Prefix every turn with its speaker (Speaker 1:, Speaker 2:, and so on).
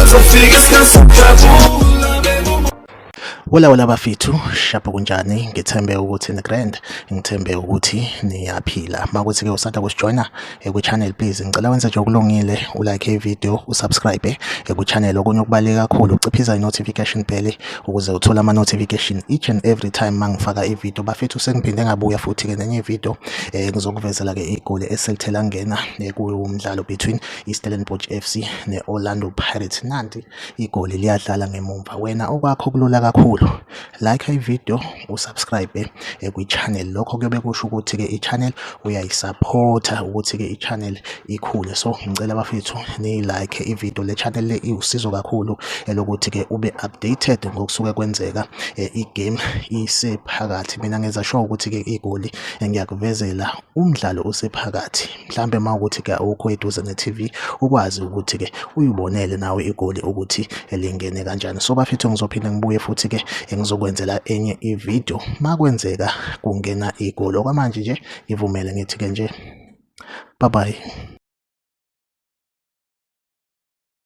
Speaker 1: uzofika sikasijabula.
Speaker 2: Wala bafethu, shapho kunjani? Ngithembe ukuthi ni grand, ngithembe ukuthi niyaphila. Makuthi ke usanda kusijoina ku channel, please ngicela wenze nje okulungile, ulike video, usubscribe ku channel. Okunye okubaleka kakhulu uciphiza i-notification bell ukuze uthole ama notification each and every time mangifaka i-video. Bafethu sengiphinde ngabuya futhi ke nenye video ngizokuvezela ke igoli eselithela ngena kuumdlalo between iStellenbosch FC neOrlando Pirates. Nanti igoli liyadlala ngemumva. Wena okwakho kulula kakhulu, like i-video, usubscribe kwi-channel. Lokho kuyobe kusho ukuthi ke i-channel uyayisupporta ukuthi ke i-channel ikhule. So ngicela bafethu ni like i-video. Le channel le iwusizo kakhulu elokuthi ke ube updated ngokusuke kwenzeka i-game isephakathi. Mina ngenza sure ukuthi ke igoli ngiyakuvezela umdlalo osephakathi. Mhlambe mawukuthi ke awukho eduze ne-TV ukwazi ukuthi ke uyibonele nawe igoli ukuthi elingene kanjani. So bafethu ngizophinda ngibuye futhi ke ngizokwenzela enye i-video makwenzeka kungena igoli. Okwamanje nje ngivumele ngithi ke nje bye bye.